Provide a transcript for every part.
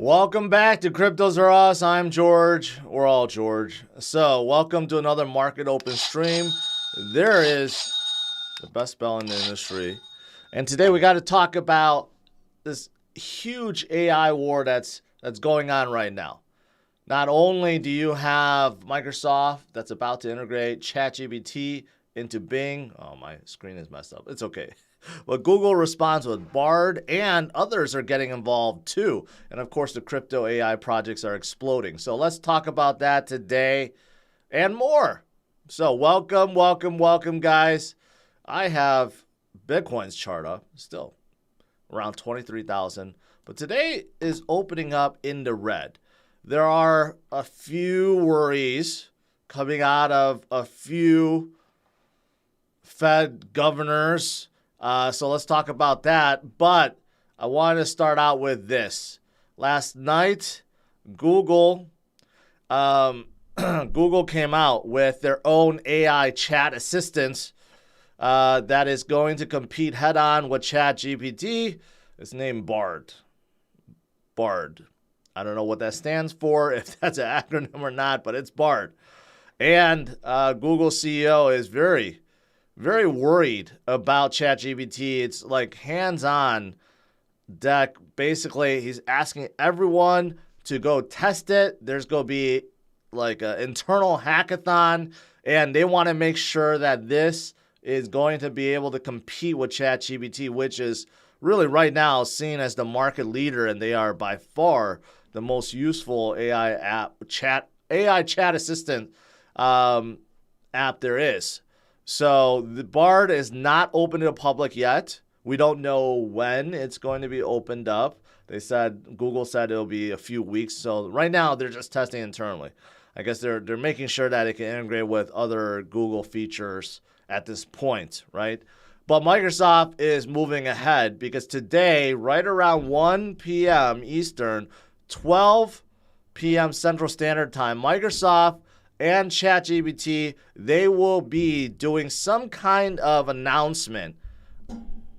Welcome back to CryptosRUs. I'm George. We're all George. So, welcome to another Market Open stream. There is the best bell in the industry. And today we got to talk about this huge AI war that's going on right now. Not only do you have Microsoft that's about to integrate ChatGPT into Bing. Oh, my screen is messed up. It's okay. But Google responds with Bard, and others are getting involved too. And of course, the crypto AI projects are exploding. So let's talk about that today and more. So welcome, guys. I have Bitcoin's chart up still around 23,000. But today is opening up in the red. There are a few worries coming out of a few Fed governors. So let's talk about that. But I want to start out with this. Last night, Google came out with their own AI chat assistant that is going to compete head-on with ChatGPT. It's named Bard. Bard. I don't know what that stands for, if that's an acronym or not, but it's Bard. And Google CEO is very worried about ChatGPT. It's like hands-on deck. Basically, he's asking everyone to go test it. There's going to be like an internal hackathon, and they want to make sure that this is going to be able to compete with ChatGPT, which is really right now seen as the market leader, and they are by far the most useful AI chat assistant app there is. So the Bard is not open to the public yet. We don't know when it's going to be opened up. Google said it'll be a few weeks. So right now they're just testing internally. I guess they're making sure that it can integrate with other Google features at this point, right? But Microsoft is moving ahead because today, right around 1 p.m. Eastern, 12 p.m. Central Standard Time, Microsoft and ChatGPT, they will be doing some kind of announcement.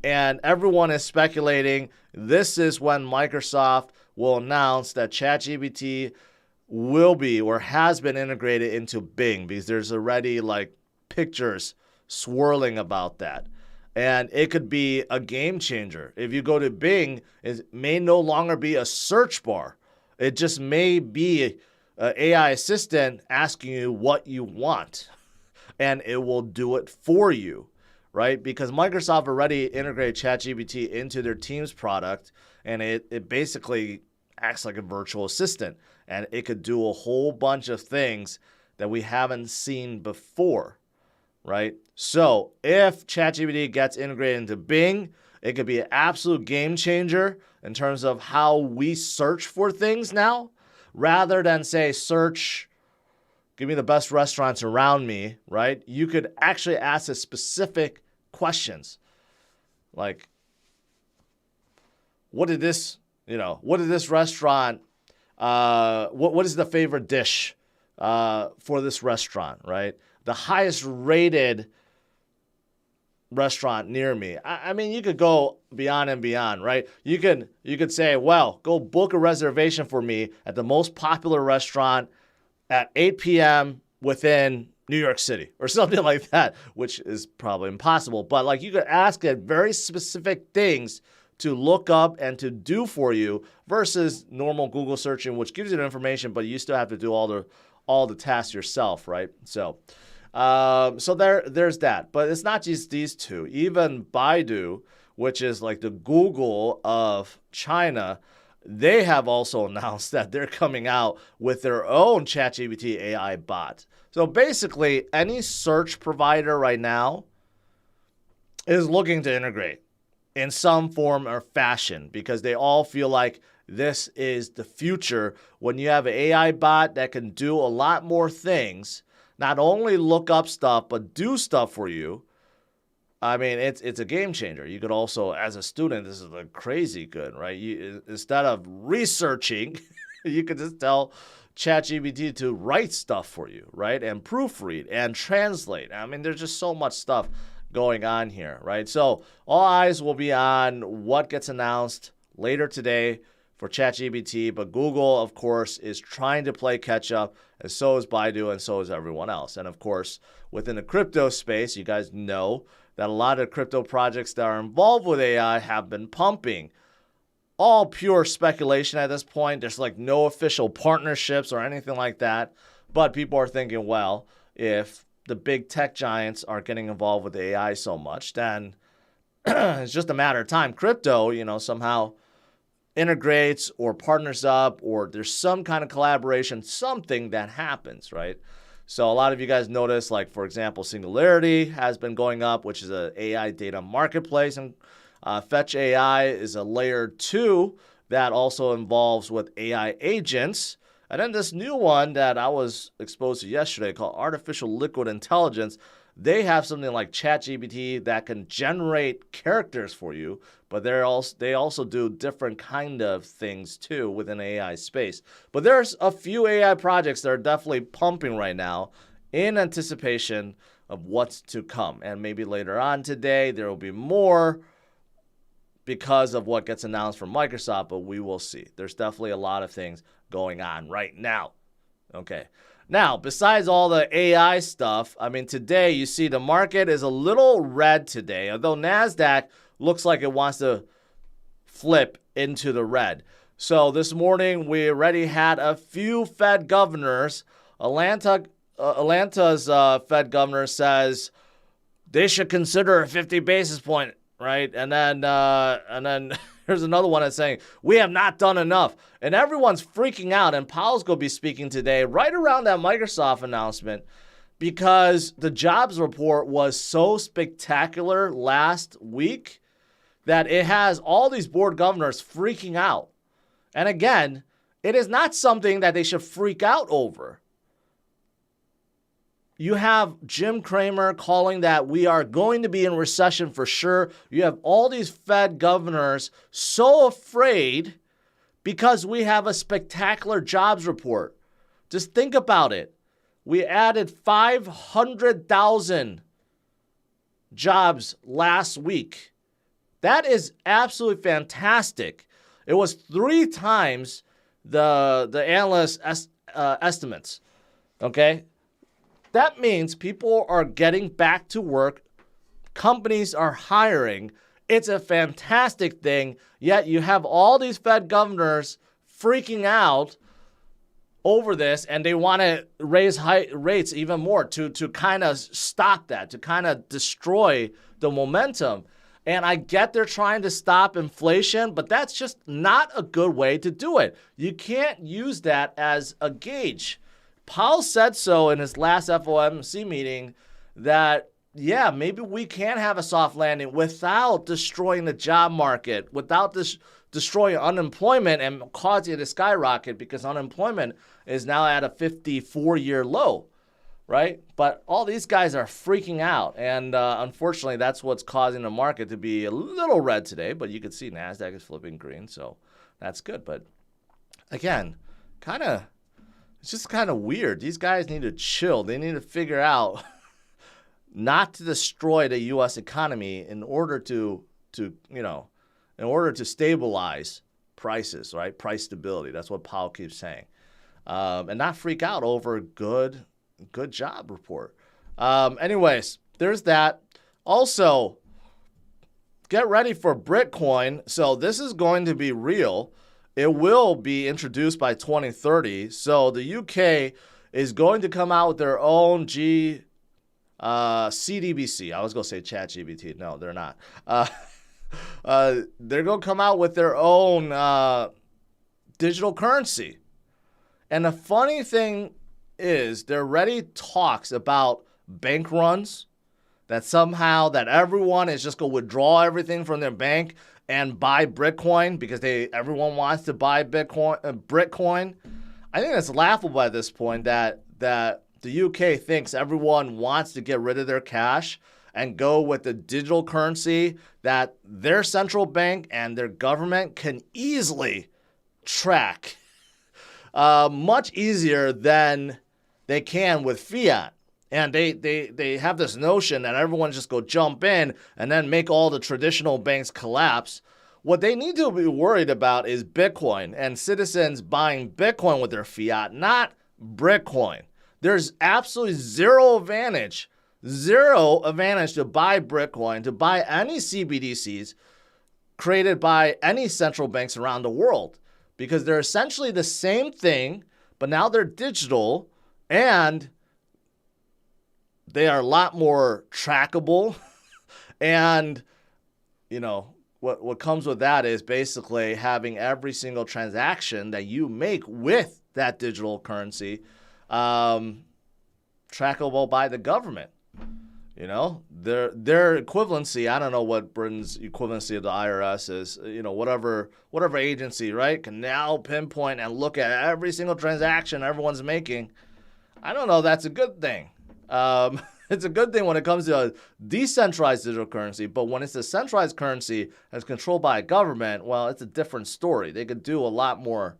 And everyone is speculating this is when Microsoft will announce that ChatGPT will be or has been integrated into Bing, because there's already like pictures swirling about that. And it could be a game changer. If you go to Bing, it may no longer be a search bar. It just may be an AI assistant asking you what you want, and it will do it for you, right? Because Microsoft already integrated ChatGPT into their Teams product, and it basically acts like a virtual assistant, and it could do a whole bunch of things that we haven't seen before, right? So if ChatGPT gets integrated into Bing, it could be an absolute game changer in terms of how we search for things now. Rather than say, search, give me the best restaurants around me, right? You could actually ask it specific questions. Like, what did this restaurant, what is the favorite dish for this restaurant, right? The highest rated restaurant near me. I mean, you could go beyond and beyond, right? You could say, well, go book a reservation for me at the most popular restaurant at 8 p.m. within New York City or something like that, which is probably impossible. But like, you could ask it very specific things to look up and to do for you versus normal Google searching, which gives you the information, but you still have to do all the tasks yourself, right? So there's that. But it's not just these two. Even Baidu, which is like the Google of China, they have also announced that they're coming out with their own ChatGPT AI bot. So basically, any search provider right now is looking to integrate in some form or fashion because they all feel like this is the future when you have an AI bot that can do a lot more things. Not only look up stuff, but do stuff for you. I mean, it's a game changer. You could also, as a student, this is like crazy good, right? Instead of researching, you could just tell ChatGPT to write stuff for you, right? And proofread and translate. I mean, there's just so much stuff going on here, right? So all eyes will be on what gets announced later today for ChatGPT, but Google, of course, is trying to play catch up, and so is Baidu, and so is everyone else. And of course, within the crypto space, you guys know that a lot of crypto projects that are involved with AI have been pumping. All pure speculation at this point. There's like no official partnerships or anything like that. But people are thinking, well, if the big tech giants are getting involved with AI so much, then it's just a matter of time. Crypto, somehow integrates or partners up, or there's some kind of collaboration, something that happens, right? So a lot of you guys notice, like, for example, Singularity has been going up, which is an AI data marketplace, and Fetch AI is a layer 2 that also involves with AI agents. And then this new one that I was exposed to yesterday called Artificial Liquid Intelligence, they have something like ChatGPT that can generate characters for you, but they also do different kind of things too within AI space. But there's a few AI projects that are definitely pumping right now in anticipation of what's to come. And maybe later on today there will be more because of what gets announced from Microsoft, but we will see. There's definitely a lot of things going on right now. Okay. Now, besides all the AI stuff, today you see the market is a little red today, although NASDAQ looks like it wants to flip into the red. So this morning we already had a few Fed governors. Atlanta's Fed governor says they should consider a 50 basis point, right? And then here's another one that's saying, we have not done enough. And everyone's freaking out. And Powell's going to be speaking today right around that Microsoft announcement because the jobs report was so spectacular last week that it has all these board governors freaking out. And again, it is not something that they should freak out over. You have Jim Cramer calling that we are going to be in recession for sure. You have all these Fed governors so afraid because we have a spectacular jobs report. Just think about it. We added 500,000 jobs last week. That is absolutely fantastic. It was 3 times the analyst estimates. Okay? That means people are getting back to work. Companies are hiring. It's a fantastic thing. Yet you have all these Fed governors freaking out over this, and they want to raise rates even more to kind of stop that, to kind of destroy the momentum. And I get they're trying to stop inflation, but that's just not a good way to do it. You can't use that as a gauge. Powell said so in his last FOMC meeting that, yeah, maybe we can have a soft landing without destroying the job market, without destroying unemployment and causing it to skyrocket, because unemployment is now at a 54-year low, right? But all these guys are freaking out, and unfortunately, that's what's causing the market to be a little red today, but you can see NASDAQ is flipping green, so that's good. But again, it's just kind of weird. These guys need to chill. They need to figure out not to destroy the U.S. economy in order to stabilize prices, right? Price stability. That's what Powell keeps saying, and not freak out over good job report. Anyways, there's that. Also, get ready for Bitcoin. So this is going to be real. It will be introduced by 2030. So the UK is going to come out with their own CDBC. I was going to say ChatGPT. No, they're not. They're going to come out with their own digital currency. And the funny thing is there already talks about bank runs, that somehow that everyone is just going to withdraw everything from their bank and buy Bitcoin because everyone wants to buy Bitcoin. I think it's laughable at this point that the UK thinks everyone wants to get rid of their cash and go with the digital currency that their central bank and their government can easily track much easier than they can with fiat. And they have this notion that everyone just go jump in and then make all the traditional banks collapse. what they need to be worried about is Bitcoin and citizens buying Bitcoin with their fiat, not Bitcoin. There's absolutely zero advantage to buy Bitcoin, to buy any CBDCs created by any central banks around the world, because they're essentially the same thing, but now they're digital and they are a lot more trackable. And, you know, what comes with that is basically having every single transaction that you make with that digital currency trackable by the government. You know, their equivalency, I don't know what Britain's equivalency of the IRS is, you know, whatever agency, right, can now pinpoint and look at every single transaction everyone's making. I don't know, that's a good thing. It's a good thing when it comes to a decentralized digital currency, but when it's a centralized currency that's controlled by a government, well, it's a different story. They could do a lot more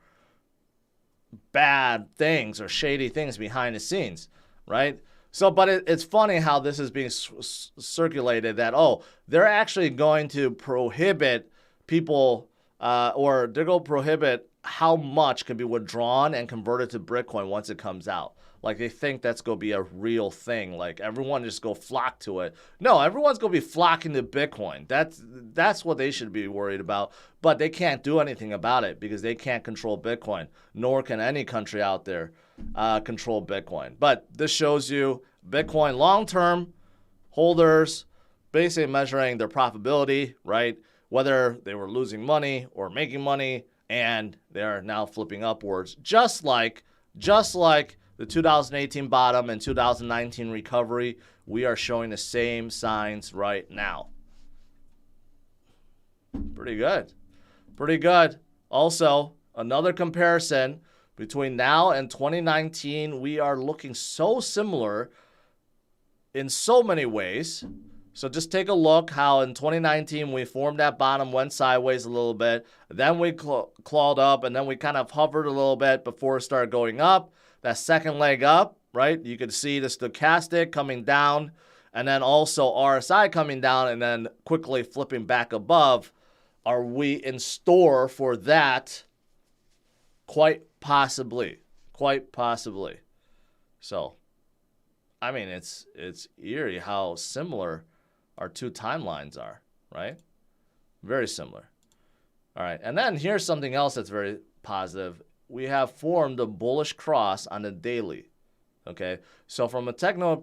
bad things or shady things behind the scenes, right? So, but it's funny how this is being circulated that, oh, they're actually going to prohibit people or they're going to prohibit how much can be withdrawn and converted to Bitcoin once it comes out. Like they think that's going to be a real thing. Like everyone just go flock to it. No, everyone's going to be flocking to Bitcoin. That's what they should be worried about. But they can't do anything about it because they can't control Bitcoin, nor can any country out there control Bitcoin. But this shows you Bitcoin long-term holders basically measuring their profitability, right? Whether they were losing money or making money, and they are now flipping upwards, just like the 2018 bottom and 2019 recovery. We are showing the same signs right now. Pretty good. Also, another comparison between now and 2019, we are looking so similar in so many ways. So just take a look how in 2019 we formed that bottom, went sideways a little bit, then we clawed up, and then we kind of hovered a little bit before it started going up. That second leg up, right? You could see the stochastic coming down, and then also RSI coming down, and then quickly flipping back above. Are we in store for that? Quite possibly. So, I mean, it's eerie how similar our two timelines are, right? Very similar. All right, and then here's something else that's very positive. We have formed a bullish cross on the daily, okay? So from a technical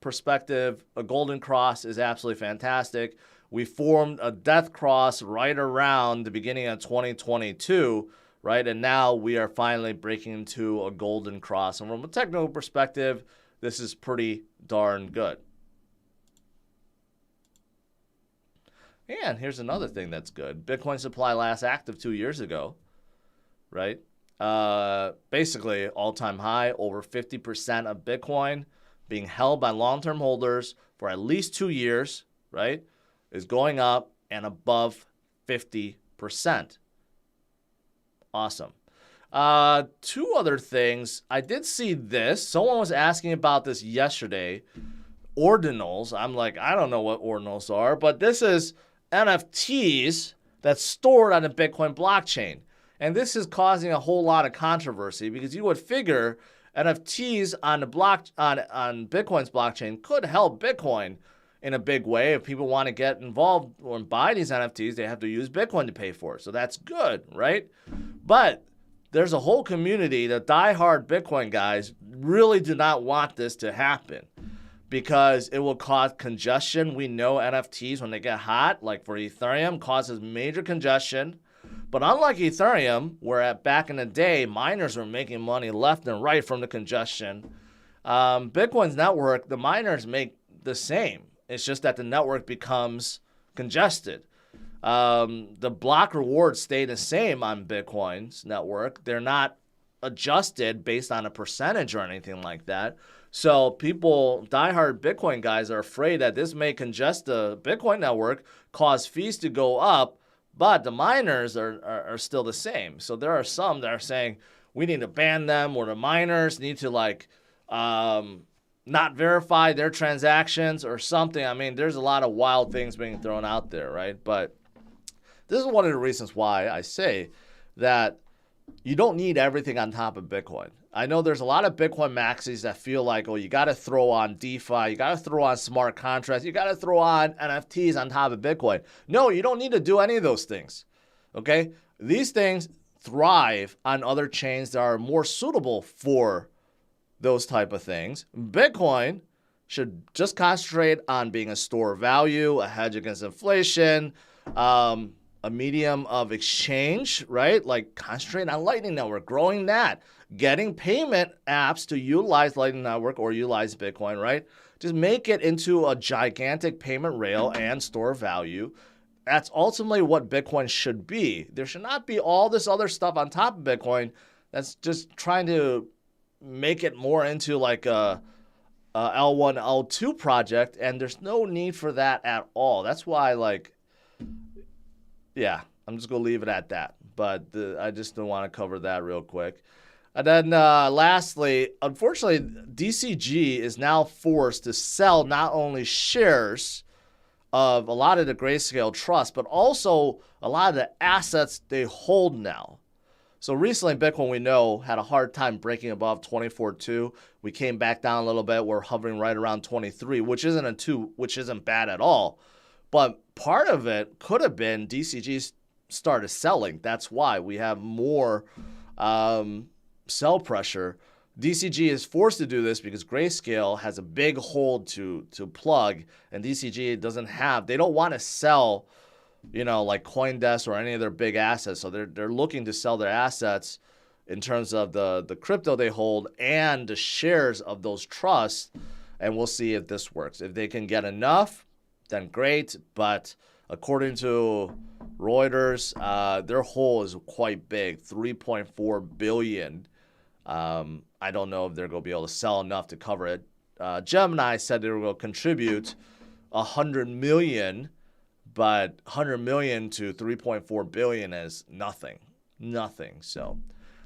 perspective, a golden cross is absolutely fantastic. We formed a death cross right around the beginning of 2022, right? And now we are finally breaking into a golden cross. And from a technical perspective, this is pretty darn good. And here's another thing that's good. Bitcoin supply last active 2 years ago, right? Basically all-time high, over 50% of Bitcoin being held by long-term holders for at least 2 years, right, is going up and above 50%. Awesome. Two other things. I did see this. Someone was asking about this yesterday. Ordinals. I'm like, I don't know what ordinals are, but this is NFTs that's stored on the Bitcoin blockchain. And this is causing a whole lot of controversy because you would figure NFTs on Bitcoin's blockchain could help Bitcoin in a big way. If people want to get involved or buy these NFTs, they have to use Bitcoin to pay for it. So that's good, right? But there's a whole community, the diehard Bitcoin guys really do not want this to happen because it will cause congestion. We know NFTs, when they get hot, like for Ethereum, causes major congestion. But unlike Ethereum, where back in the day, miners were making money left and right from the congestion, Bitcoin's network, the miners make the same. It's just that the network becomes congested. The block rewards stay the same on Bitcoin's network. They're not adjusted based on a percentage or anything like that. So people, diehard Bitcoin guys, are afraid that this may congest the Bitcoin network, cause fees to go up, but the miners are still the same. So there are some that are saying we need to ban them, or the miners need to not verify their transactions or something. I mean, there's a lot of wild things being thrown out there, right? But This is one of the reasons why I say that you don't need everything on top of Bitcoin. I know there's a lot of Bitcoin maxis that feel like, oh, you got to throw on DeFi, you got to throw on smart contracts, you got to throw on NFTs on top of Bitcoin. No, you don't need to do any of those things, okay? These things thrive on other chains that are more suitable for those type of things. Bitcoin should just concentrate on being a store of value, a hedge against inflation, a medium of exchange, right? Like concentrate on Lightning Network, growing that, getting payment apps to utilize Lightning Network or utilize Bitcoin, right? Just make it into a gigantic payment rail and store of value. That's ultimately what Bitcoin should be. There should not be all this other stuff on top of Bitcoin that's just trying to make it more into like a L1, L2 project, and there's no need for that at all. That's why, like, yeah, I'm just going to leave it at that. But I just don't want to cover that real quick. And then lastly, unfortunately, DCG is now forced to sell not only shares of a lot of the Grayscale Trust, but also a lot of the assets they hold now. So recently, Bitcoin, we know, had a hard time breaking above 24.2. We came back down a little bit. We're hovering right around 23, which isn't bad at all. But part of it could have been DCG started selling. That's why we have more sell pressure. DCG is forced to do this because Grayscale has a big hold to plug, and DCG they don't want to sell, like CoinDesk or any of their big assets. So they're looking to sell their assets in terms of the crypto they hold and the shares of those trusts, and we'll see if this works. If they can get enough, then great, but according to Reuters, their hold is quite big, 3.4 billion. I don't know if they're going to be able to sell enough to cover it. Gemini said they were going to contribute 100 million, but 100 million to 3.4 billion is nothing. So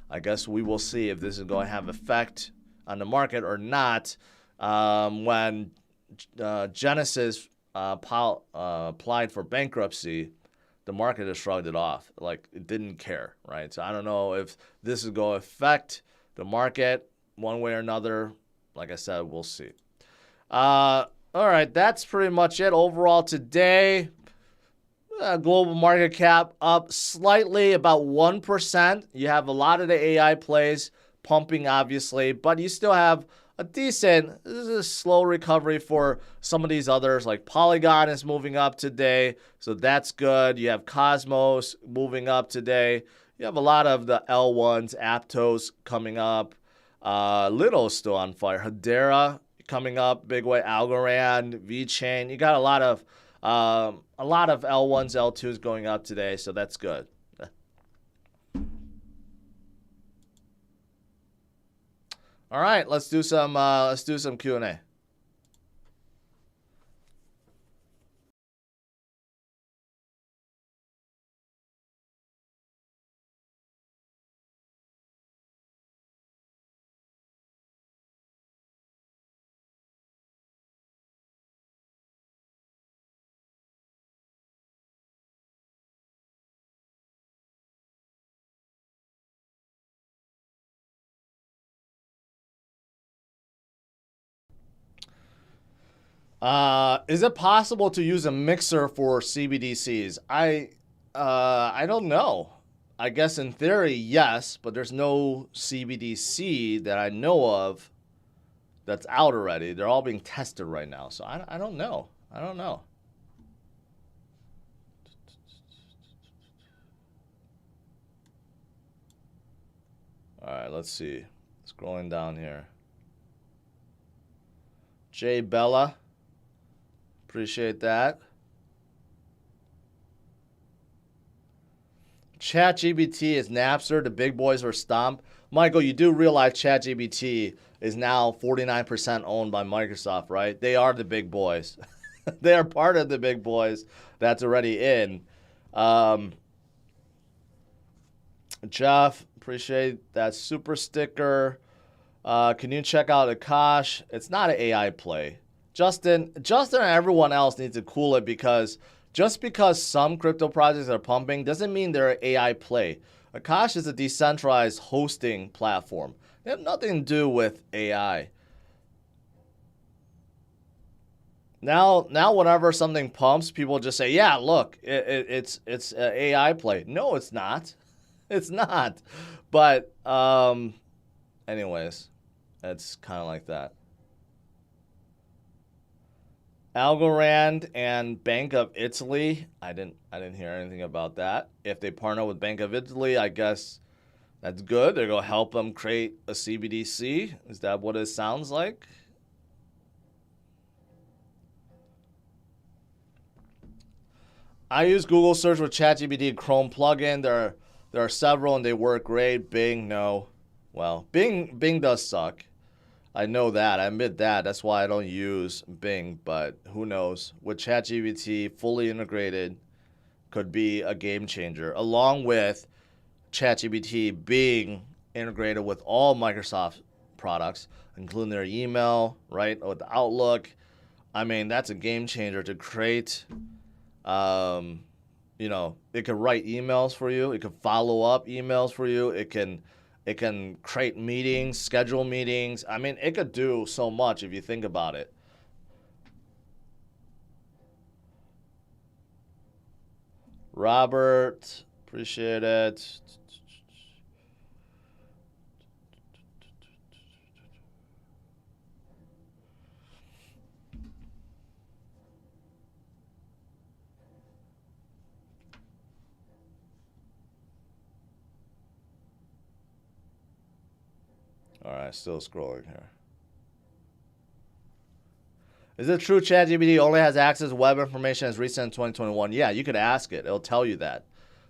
I guess we will see if this is going to have effect on the market or not. When Genesis applied for bankruptcy, the market has shrugged it off. Like, it didn't care, right? So I don't know if this is going to affect the market one way or another. Like I said, we'll see. All right, that's pretty much it overall today. Global market cap up slightly, about 1%. You have a lot of the AI plays pumping, obviously, but you still have a decent, this is a slow recovery for some of these others, like Polygon is moving up today, so that's good. You have Cosmos moving up today. You have a lot of the L1s, Aptos coming up. Little's still on fire. Hedera coming up, big way. Algorand, VeChain. You got a lot of L1s, L2s going up today, so that's good. All right, let's do some Q&A. Is it possible to use a mixer for CBDCs? I don't know. I guess in theory, yes, but there's no CBDC that I know of that's out already. They're all being tested right now, so I don't know. I don't know. All right, let's see. Scrolling down here. Jay Bella. Appreciate that. ChatGPT is Napster. The big boys are stomped. Michael, you do realize ChatGPT is now 49% owned by Microsoft, right? They are the big boys. They are part of the big boys that's already in. Jeff, appreciate that super sticker. Can you check out Akash? It's not an AI play. Justin and everyone else needs to cool it because Just because some crypto projects are pumping doesn't mean they're an AI play. Akash is a decentralized hosting platform. They have nothing to do with AI. Now, whenever something pumps, people just say, "Yeah, look, it's an AI play." No, it's not. It's not. But anyways, it's kind of like that. Algorand and Bank of Italy. I didn't hear anything about that. If they partner with Bank of Italy, I guess that's good. They're gonna help them create a CBDC. Is that what it sounds like? I use Google search with ChatGPT and Chrome plugin. There are several and they work great. Bing, no. Well, Bing does suck. I know that. I admit that. That's why I don't use Bing, but who knows? With ChatGPT fully integrated could be a game changer, along with ChatGPT being integrated with all Microsoft products, including their email, right, with Outlook. I mean, that's a game changer to create. It can write emails for you. It can follow up emails for you. It can create meetings, schedule meetings. I mean, it could do so much if you think about it. Robert, appreciate it. All right, still scrolling here. Is it true ChatGPT only has access to web information as recent in 2021? Yeah, you could ask it. It'll tell you that.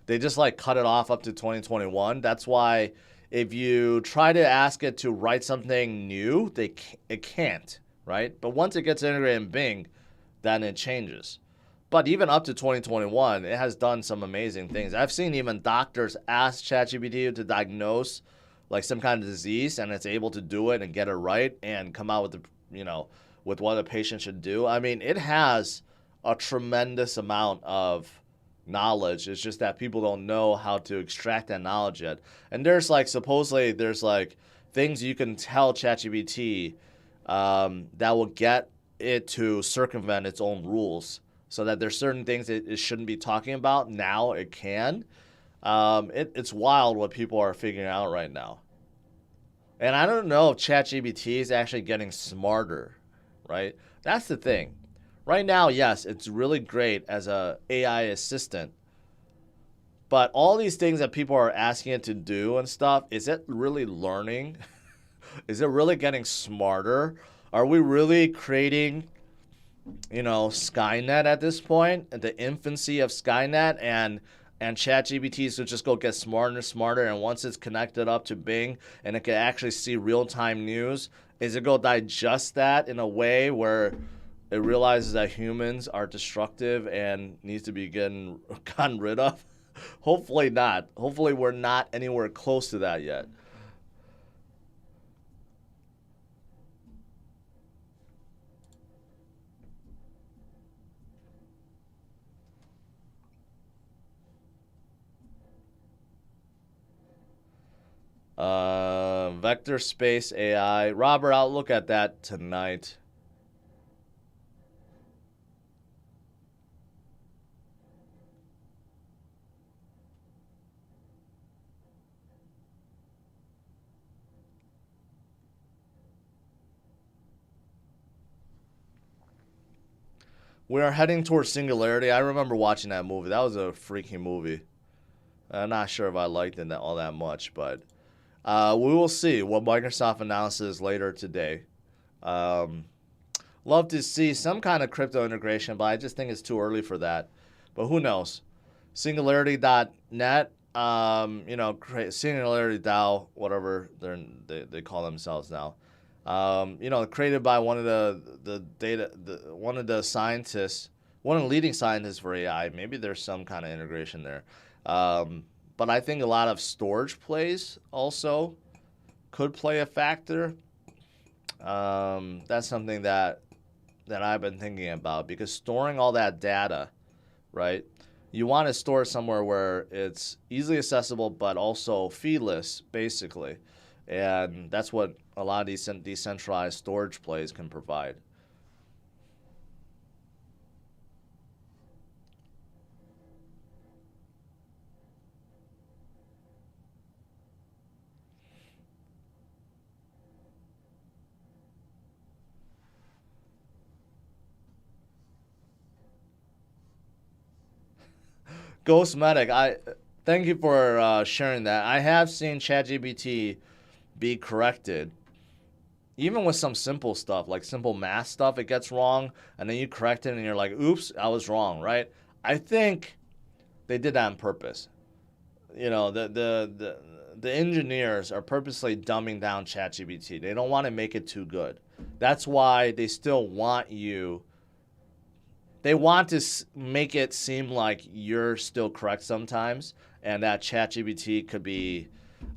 They just like cut it off up to 2021. That's why if you try to ask it to write something new, it can't, right? But once it gets integrated in Bing, then it changes. But even up to 2021, it has done some amazing things. I've seen even doctors ask ChatGPT to diagnose like some kind of disease, and it's able to do it and get it right and come out with with what a patient should do. I mean, it has a tremendous amount of knowledge. It's just that people don't know how to extract that knowledge yet. And supposedly there's like things you can tell ChatGPT that will get it to circumvent its own rules, so that there's certain things it shouldn't be talking about. Now it can. It's wild what people are figuring out right now. And I don't know if ChatGPT is actually getting smarter, right? That's the thing. Right now, yes, it's really great as a AI assistant. But all these things that people are asking it to do and stuff, is it really learning? Is it really getting smarter? Are we really creating, Skynet at this point, at the infancy of Skynet, and ChatGPT to just go get smarter and smarter, and once it's connected up to Bing and it can actually see real-time news, is it going to digest that in a way where it realizes that humans are destructive and needs to be gotten rid of? Hopefully not. Hopefully we're not anywhere close to that yet. Vector Space AI. Robert, I'll look at that tonight. We are heading towards singularity. I remember watching that movie. That was a freaking movie. I'm not sure if I liked it all that much, but we will see what Microsoft announces later today. Love to see some kind of crypto integration, but I just think it's too early for that. But who knows? Singularity.net, Singularity DAO, whatever they call themselves now. Created by one of the scientists, one of the leading scientists for AI. Maybe there's some kind of integration there. But I think a lot of storage plays also could play a factor. That's something that I've been thinking about, because storing all that data right? You want to store somewhere where it's easily accessible but also feeless, basically. And that's what a lot of these decentralized storage plays can provide. Ghost Medic, I thank you for sharing that. I have seen ChatGPT be corrected, even with some simple stuff, like simple math stuff. It gets wrong, and then you correct it, and you're like, "Oops, I was wrong." Right? I think they did that on purpose. You know, the engineers are purposely dumbing down ChatGPT. They don't want to make it too good. That's why they still want you. They want to make it seem like you're still correct sometimes, and that ChatGPT could be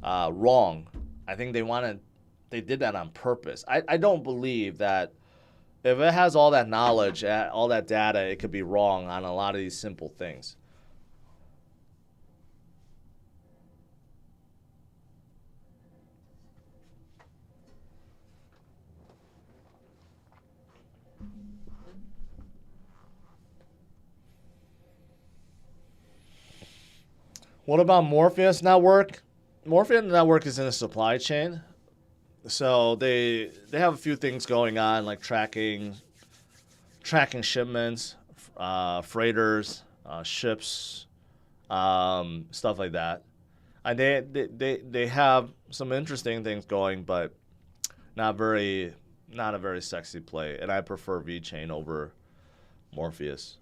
wrong. I think they did that on purpose. I don't believe that if it has all that knowledge, all that data, it could be wrong on a lot of these simple things. What about Morpheus Network? Morpheus Network is in a supply chain. So they have a few things going on, like tracking shipments, freighters, ships, stuff like that. And they have some interesting things going, but not a very sexy play. And I prefer VeChain over Morpheus.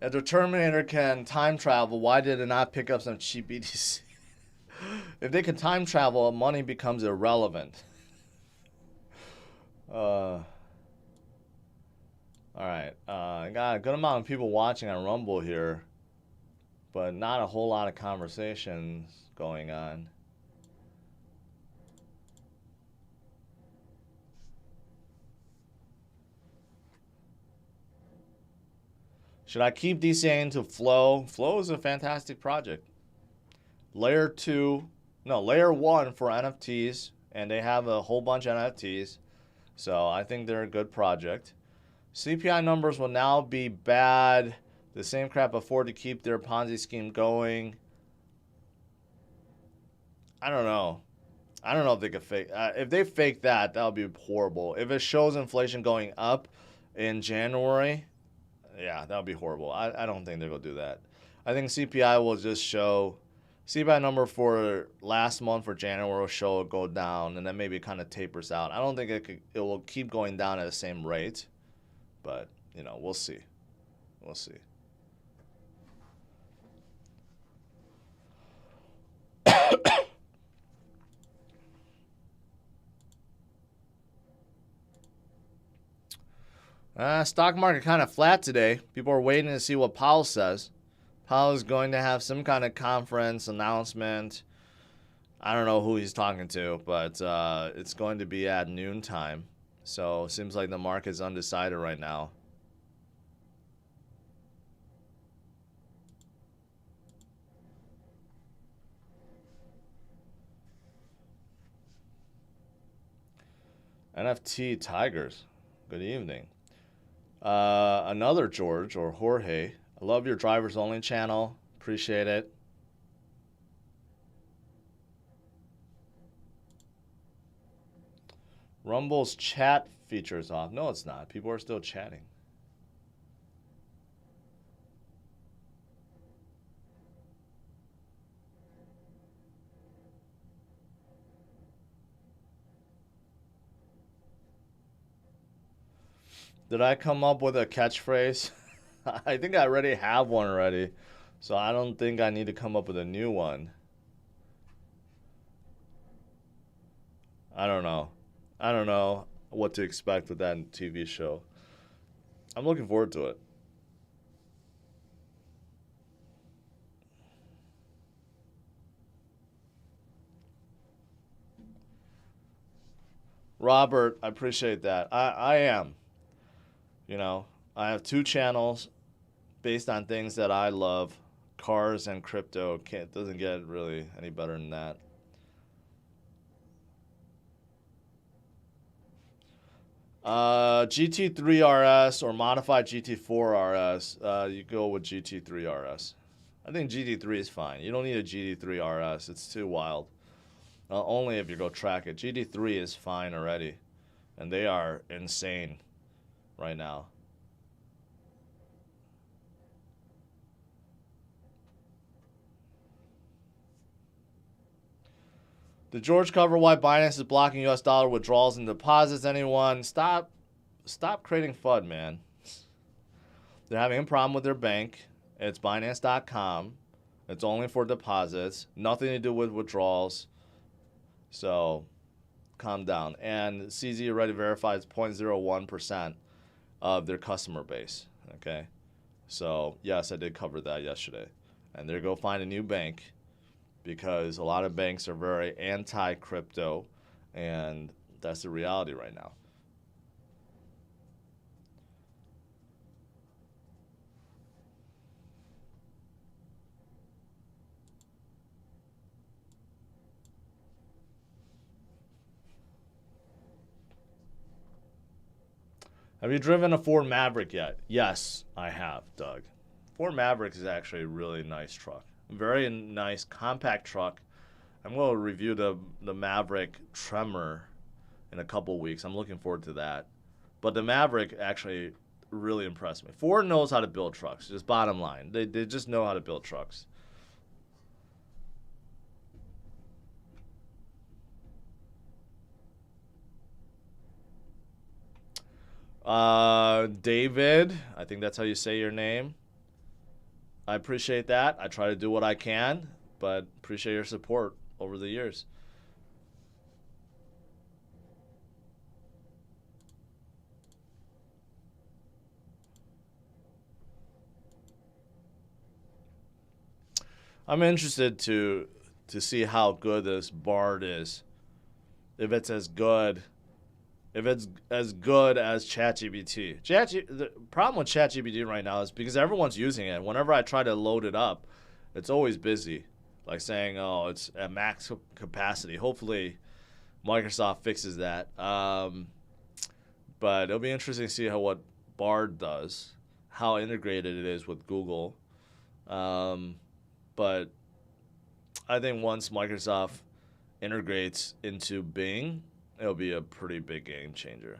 A Determinator can time travel. Why did it not pick up some cheap BTC? If they can time travel, money becomes irrelevant. All right. I got a good amount of people watching on Rumble here, but not a whole lot of conversations going on. Should I keep DCA into Flow? Flow is a fantastic project. Layer 1 for NFTs, and they have a whole bunch of NFTs. So I think they're a good project. CPI numbers will now be bad. The same crap afford to keep their Ponzi scheme going. I don't know. I don't know if they could fake. If they fake that, that would be horrible. If it shows inflation going up in January, yeah, that would be horrible. I don't think they're going to do that. I think CPI will just show. CPI number for last month for January will show it go down, and then maybe it kind of tapers out. I don't think it will keep going down at the same rate, but, we'll see. We'll see. Stock market kind of flat today. People are waiting to see what Powell says. Powell is going to have some kind of conference announcement. I don't know who he's talking to, but it's going to be at noontime. So it seems like the market's undecided right now. NFT Tigers. Good evening. Another George or Jorge. I love your drivers only channel. Appreciate it. Rumble's chat feature is off. No, it's not. People are still chatting. Did I come up with a catchphrase? I think I already have one already. So I don't think I need to come up with a new one. I don't know. what to expect with that TV show. I'm looking forward to it. Robert, I appreciate that. I am. You know, I have 2 channels based on things that I love. Cars and crypto. Doesn't get really any better than that. GT3 RS or modified GT4 RS. You go with GT3 RS. I think GT3 is fine. You don't need a GT3 RS. It's too wild. Only if you go track it. GT3 is fine already. And they are insane right now. Did George cover why Binance is blocking US dollar withdrawals and deposits? Anyone? Stop creating FUD, man. They're having a problem with their bank. It's Binance.com. It's only for deposits. Nothing to do with withdrawals. So, calm down. And CZ already verified 0.01% of their customer base. Okay? So, yes, I did cover that yesterday. And they're going to find a new bank, because a lot of banks are very anti-crypto, and that's the reality right now. Have you driven a Ford Maverick yet? Yes, I have, Doug. Ford Maverick is actually a really nice truck. Very nice, compact truck. I'm going to review the Maverick Tremor in a couple weeks. I'm looking forward to that. But the Maverick actually really impressed me. Ford knows how to build trucks, just bottom line. They just know how to build trucks. David, I think that's how you say your name. I appreciate that. I try to do what I can, but appreciate your support over the years. I'm interested to see how good this Bard is. If it's as good. If it's as good as ChatGPT. The problem with ChatGPT right now is because everyone's using it. Whenever I try to load it up, it's always busy. Like saying, oh, it's at max capacity. Hopefully, Microsoft fixes that. But it'll be interesting to see what Bard does, how integrated it is with Google. But I think once Microsoft integrates into Bing, it'll be a pretty big game changer.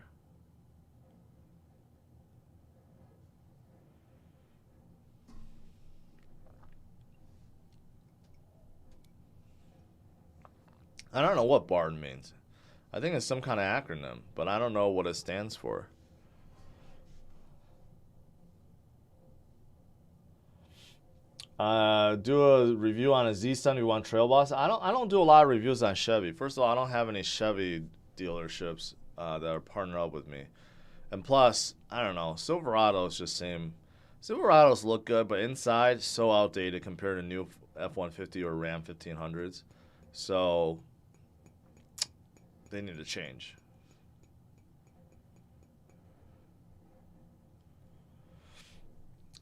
I don't know what BARD means. I think it's some kind of acronym, but I don't know what it stands for. Do a review on a Z71 Trail Boss. I don't do a lot of reviews on Chevy. First of all, I don't have any Chevy dealerships that are partnered up with me. And plus, I don't know, Silverados just seem... Silverados look good, but inside, so outdated compared to new F-150 or Ram 1500s. So, they need to change.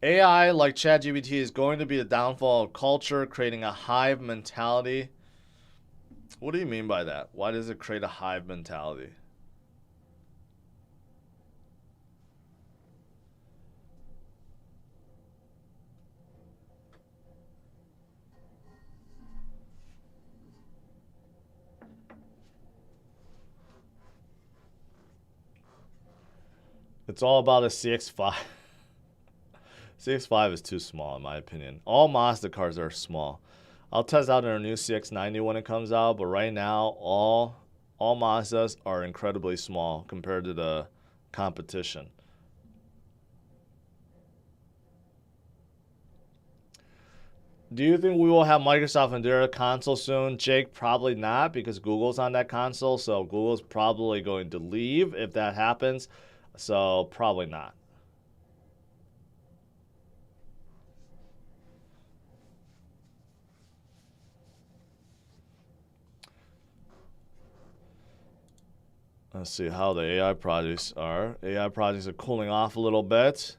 AI, like ChatGPT, is going to be the downfall of culture, creating a hive mentality. What do you mean by that? Why does it create a hive mentality? It's all about a CX-5. CX-5 is too small, in my opinion. All Mazda cars are small. I'll test out their new CX-90 when it comes out, but right now, all Mazdas are incredibly small compared to the competition. Do you think we will have Microsoft on their console soon? Jake, probably not, because Google's on that console. So Google's probably going to leave if that happens. So probably not. Let's see how the AI projects are. AI projects are cooling off a little bit.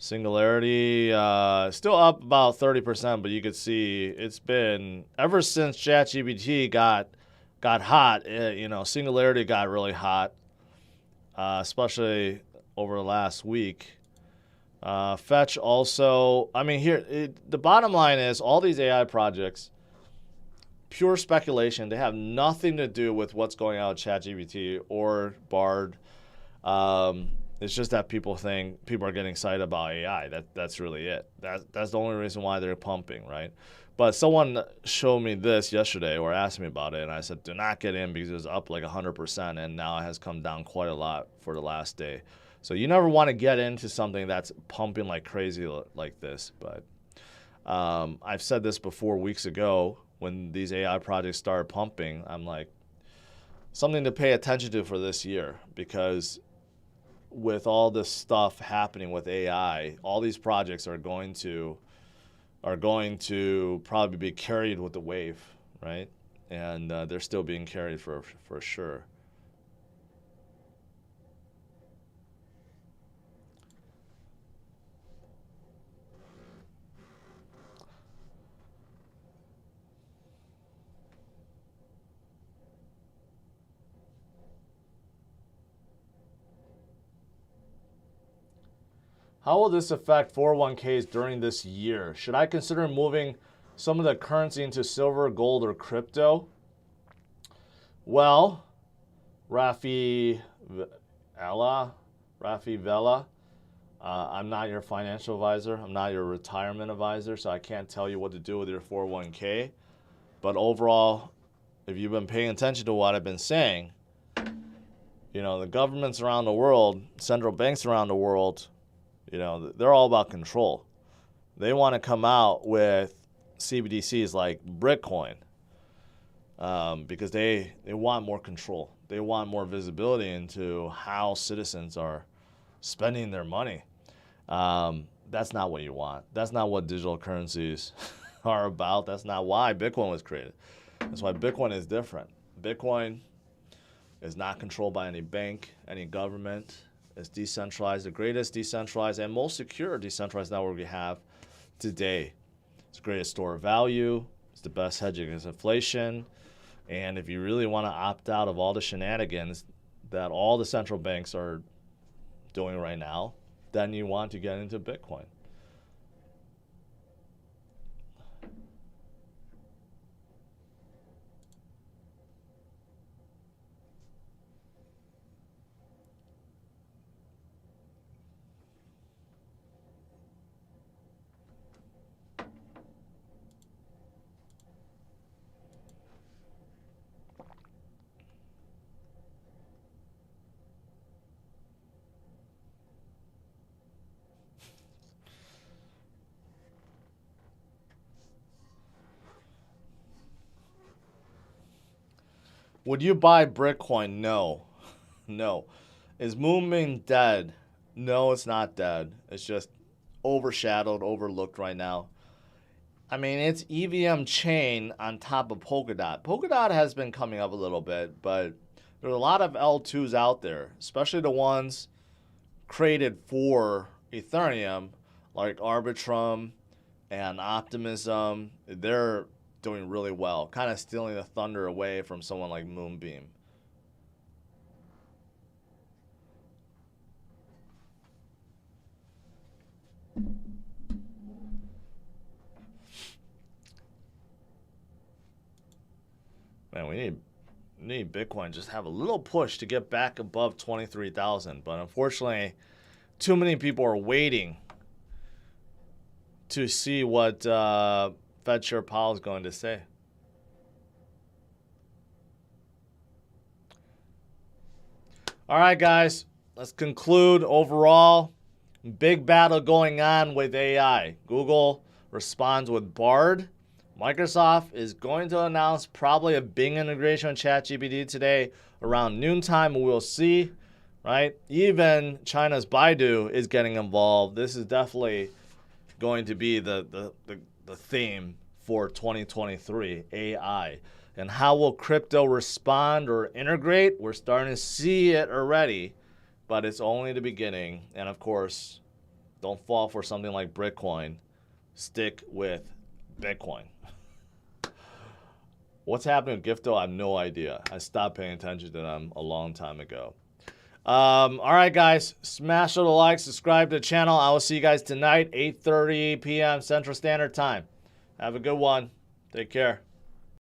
Singularity still up about 30%, but you could see it's been ever since ChatGPT got hot. Singularity got really hot, especially over the last week. Fetch also. I mean, the bottom line is all these AI projects, pure speculation. They have nothing to do with what's going on with ChatGPT or Bard. It's just that people are getting excited about AI. That's really it. That's the only reason why they're pumping, right? But someone showed me this yesterday or asked me about it, and I said, do not get in because it was up like 100%, and now it has come down quite a lot for the last day. So you never want to get into something that's pumping like crazy like this. But I've said this before weeks ago when these AI projects started pumping. I'm like, something to pay attention to for this year, because with all this stuff happening with AI, all these projects are going to probably be carried with the wave, right? And they're still being carried for sure. How will this affect 401ks during this year? Should I consider moving some of the currency into silver, gold, or crypto? Well, Rafi Vela, I'm not your financial advisor. I'm not your retirement advisor, so I can't tell you what to do with your 401k. But overall, if you've been paying attention to what I've been saying, the governments around the world, central banks around the world, they're all about control. They want to come out with CBDCs like Bitcoin because they want more control. They want more visibility into how citizens are spending their money. That's not what you want. That's not what digital currencies are about. That's not why Bitcoin was created. That's why Bitcoin is different. Bitcoin is not controlled by any bank, any government. It's decentralized, the greatest decentralized and most secure decentralized network we have today. It's the greatest store of value. It's the best hedge against inflation. And if you really want to opt out of all the shenanigans that all the central banks are doing right now, then you want to get into Bitcoin. Would you buy Bitcoin? No. No. Is Moonbeam dead? No, it's not dead. It's just overshadowed, overlooked right now. I mean, it's EVM chain on top of Polkadot. Polkadot has been coming up a little bit, but there's a lot of L2s out there, especially the ones created for Ethereum, like Arbitrum and Optimism. They're doing really well, kind of stealing the thunder away from someone like Moonbeam. Man, we need Bitcoin just have a little push to get back above 23,000, but unfortunately, too many people are waiting to see what Fed Chair Powell is going to say. All right, guys, let's conclude. Overall, big battle going on with AI. Google responds with Bard. Microsoft is going to announce probably a Bing integration with ChatGPT today around noontime. We'll see, right? Even China's Baidu is getting involved. This is definitely going to be the theme for 2023, AI. And how will crypto respond or integrate? We're starting to see it already, but it's only the beginning. And of course, don't fall for something like Bitcoin. Stick with Bitcoin. What's happening with Gifto? I have no idea. I stopped paying attention to them a long time ago. All right, guys. Smash the like, subscribe to the channel. I will see you guys tonight, 8:30 p.m. Central Standard Time. Have a good one. Take care.